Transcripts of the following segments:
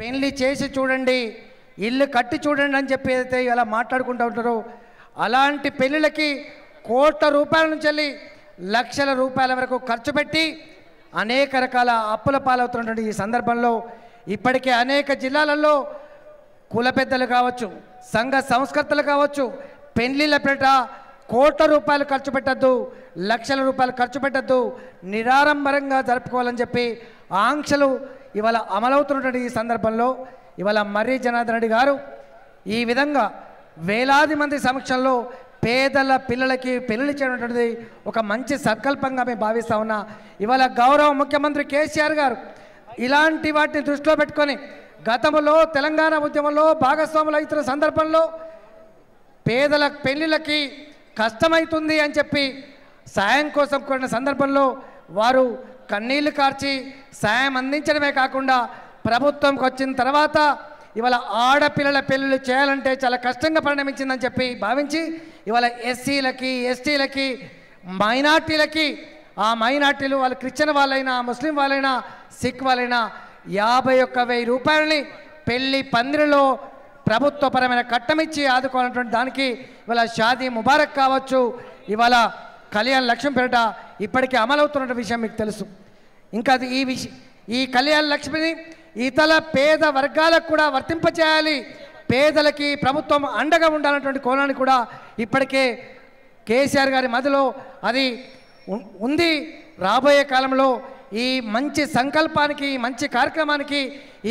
పెళ్లి చేసి చూడండి, ఇల్లు కట్టి చూడండి అని చెప్పి ఏదైతే ఇలా మాట్లాడుకుంటూ ఉంటారో అలాంటి పెళ్ళిళ్ళకి కోట్ల రూపాయల నుంచి వెళ్ళి లక్షల రూపాయల వరకు ఖర్చు పెట్టి అనేక రకాల అప్పుల పాలవుతున్నటువంటి ఈ సందర్భంలో ఇప్పటికే అనేక జిల్లాలలో కుల పెద్దలు కావచ్చు, సంఘ సంస్కర్తలు కావచ్చు, పెళ్లిళ్ళ పేట కోట్ల రూపాయలు ఖర్చు పెట్టద్దు, లక్షల రూపాయలు ఖర్చు పెట్టద్దు, నిరాడంబరంగా జరుపుకోవాలని చెప్పి ఆంక్షలు ఇవాళ అమలవుతున్నటువంటి ఈ సందర్భంలో ఇవాళ మర్రి జనార్దన్ రెడ్డి గారు ఈ విధంగా వేలాది మంది సమక్షంలో పేదల పిల్లలకి పెళ్లి చేయనటువంటిది ఒక మంచి సంకల్పంగా మేము భావిస్తా ఉన్నా. ఇవాళ గౌరవ ముఖ్యమంత్రి కేసీఆర్ గారు ఇలాంటి వాటిని దృష్టిలో పెట్టుకొని గతంలో తెలంగాణ ఉద్యమంలో భాగస్వాములు అవుతున్న సందర్భంలో పేదల పెళ్లిళ్ళకి కష్టమవుతుంది అని చెప్పి సాయం కోసం కోరిన సందర్భంలో వారు కన్నీళ్లు కార్చి సాయం అందించడమే కాకుండా ప్రభుత్వంకి వచ్చిన తర్వాత ఇవాళ ఆడపిల్లల పెళ్ళిళ్ళు చేయాలంటే చాలా కష్టంగా పరిణమించిందని చెప్పి భావించి ఇవాళ ఎస్సీలకి, ఎస్టీలకి, మైనార్టీలకి, ఆ మైనార్టీలు వాళ్ళు క్రిస్టియన్ వాళ్ళైనా, ముస్లిం వాళ్ళైనా, సిక్ వాళ్ళైనా 51,000 రూపాయలని పెళ్లి పందిరిలో ప్రభుత్వపరమైన కట్టమిచ్చి ఆదుకోవాలన్నటువంటి దానికి ఇవాళ షాదీ ముబారక్ కావచ్చు, ఇవాళ కళ్యాణ లక్ష్మి పేరిట ఇప్పటికే అమలవుతున్న విషయం మీకు తెలుసు. ఇంకా ఈ కళ్యాణ లక్ష్మిని ఇతర పేద వర్గాలకు కూడా వర్తింపచేయాలి, పేదలకి ప్రభుత్వం అండగా ఉండాలన్నటువంటి కోణాన్ని కూడా ఇప్పటికే కేసీఆర్ గారి మధ్యలో అది ఉంది. రాబోయే కాలంలో ఈ మంచి సంకల్పానికి, మంచి కార్యక్రమానికి,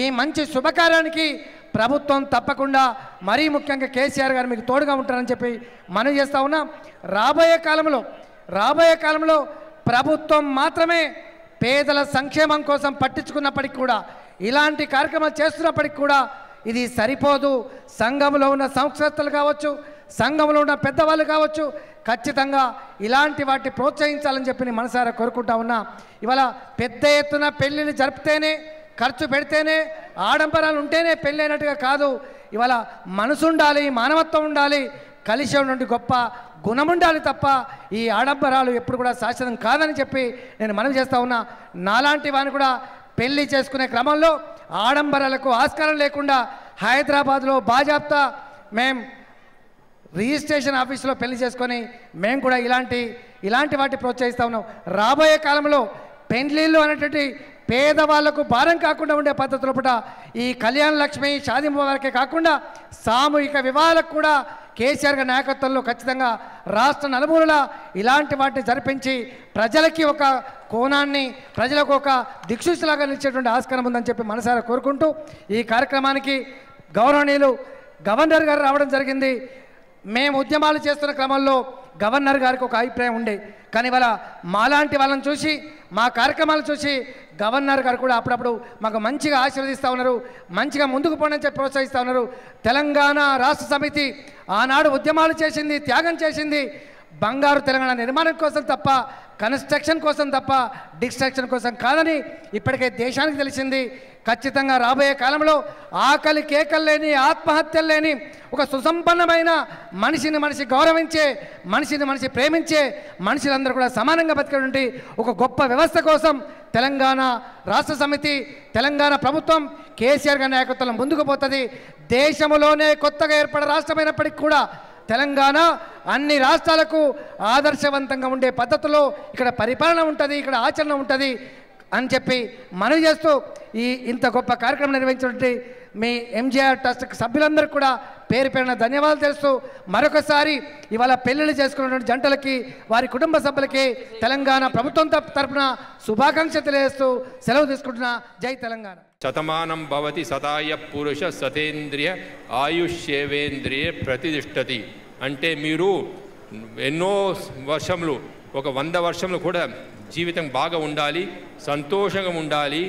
ఈ మంచి శుభకార్యానికి ప్రభుత్వం తప్పకుండా మరీ ముఖ్యంగా కేసీఆర్ గారు మీకు తోడుగా ఉంటారని చెప్పి మనవి చేస్తూ ఉన్నా. రాబోయే కాలంలో ప్రభుత్వం మాత్రమే పేదల సంక్షేమం కోసం పట్టించుకున్నప్పటికీ కూడా, ఇలాంటి కార్యక్రమాలు చేస్తున్నప్పటికీ కూడా ఇది సరిపోదు. సంఘంలో ఉన్న సంస్కర్తలు కావచ్చు, సంఘంలో ఉన్న పెద్దవాళ్ళు కావచ్చు, ఖచ్చితంగా ఇలాంటి వాటిని ప్రోత్సహించాలని చెప్పి నేను మనసారా కోరుకుంటా ఉన్నా. ఇవాళ పెద్ద ఎత్తున పెళ్ళిళ్ళు జరిపితేనే, ఖర్చు పెడితేనే, ఆడంబరాలు ఉంటేనే పెళ్ళి అయినట్టుగా కాదు. ఇవాళ మనసు ఉండాలి, మానవత్వం ఉండాలి, కలిసి ఉన్నటువంటి గొప్ప గుణం ఉండాలి తప్ప ఈ ఆడంబరాలు ఎప్పుడు కూడా శాశ్వతం కాదని చెప్పి నేను మనవి చేస్తూ ఉన్నా. నాలాంటి వారిని కూడా పెళ్లి చేసుకునే క్రమంలో ఆడంబరాలకు ఆస్కారం లేకుండా హైదరాబాద్లో బాజాప్తా మేము రిజిస్ట్రేషన్ ఆఫీసులో పెళ్లి చేసుకొని మేము కూడా ఇలాంటి వాటి ప్రోత్సహిస్తూ ఉన్నాం. రాబోయే కాలంలో పెళ్లిళ్ళు అనేటువంటి పేదవాళ్లకు భారం కాకుండా ఉండే పద్ధతుల పూట ఈ కళ్యాణ లక్ష్మి, షాదీ ముబారకే కాకుండా సామూహిక వివాహాలకు కూడా కేసీఆర్ గారి నాయకత్వంలో ఖచ్చితంగా రాష్ట్ర నలుమూలలా ఇలాంటి వాటిని జరిపించి ప్రజలకి ఒక కోణాన్ని, ప్రజలకు ఒక దిక్సూచిలాగా నిలిచేటువంటి ఆస్కారం ఉందని చెప్పి మనసారా కోరుకుంటూ ఈ కార్యక్రమానికి గౌరవనీయులు గవర్నర్ గారు రావడం జరిగింది. మేము ఉద్యమాలు చేస్తున్న క్రమంలో గవర్నర్ గారికి ఒక అభిప్రాయం ఉండే, కానీ ఇవాళ మాలాంటి వాళ్ళని చూసి, మా కార్యక్రమాలు చూసి గవర్నర్ గారు కూడా అప్పుడప్పుడు మాకు మంచిగా ఆశీర్వదిస్తూ ఉన్నారు, మంచిగా ముందుకు పోవడం చెప్పి ప్రోత్సహిస్తూ ఉన్నారు. తెలంగాణ రాష్ట్ర సమితి ఆనాడు ఉద్యమాలు చేసింది, త్యాగం చేసింది బంగారు తెలంగాణ నిర్మాణం కోసం తప్ప, కన్స్ట్రక్షన్ కోసం తప్ప డిస్ట్రక్షన్ కోసం కాదని ఇప్పటికే దేశానికి తెలిసింది. ఖచ్చితంగా రాబోయే కాలంలో ఆకలి కేకలు లేని, ఆత్మహత్యలు లేని ఒక సుసంపన్నమైన మనిషి గౌరవించే, మనిషి ప్రేమించే, మనుషులందరూ కూడా సమానంగా బతికేటువంటి ఒక గొప్ప వ్యవస్థ కోసం తెలంగాణ రాష్ట్ర సమితి, తెలంగాణ ప్రభుత్వం కేసీఆర్ గారి నాయకత్వంలో ముందుకు పోతుంది. దేశంలోనే కొత్తగా ఏర్పడే రాష్ట్రమైనప్పటికీ కూడా తెలంగాణ అన్ని రాష్ట్రాలకు ఆదర్శవంతంగా ఉండే పద్ధతిలో ఇక్కడ పరిపాలన ఉంటుంది, ఇక్కడ ఆచరణ ఉంటుంది అని చెప్పి మనవి చేస్తూ ఇంత గొప్ప కార్యక్రమం నిర్వహించినటువంటి మీ ఎంజీఆర్ ట్రస్ట్ సభ్యులందరికీ కూడా పేరు పేరున ధన్యవాదాలు తెలుస్తూ మరొకసారి ఇవాళ పెళ్లిళ్ళు చేసుకున్నటువంటి జంటలకి, వారి కుటుంబ సభ్యులకి తెలంగాణ ప్రభుత్వం తరపున శుభాకాంక్షలు తెలియజేస్తూ సెలవు తీసుకుంటున్నా. జై తెలంగాణ. శతమానం భవతి శతాయ పురుష సతేంద్రియ ఆయుష్యేవేంద్రియ ప్రతిష్టతి. అంటే మీరు ఎన్నో వర్షములు, ఒక 100 వర్షములు కూడా జీవితం బాగా ఉండాలి, సంతోషంగా ఉండాలి,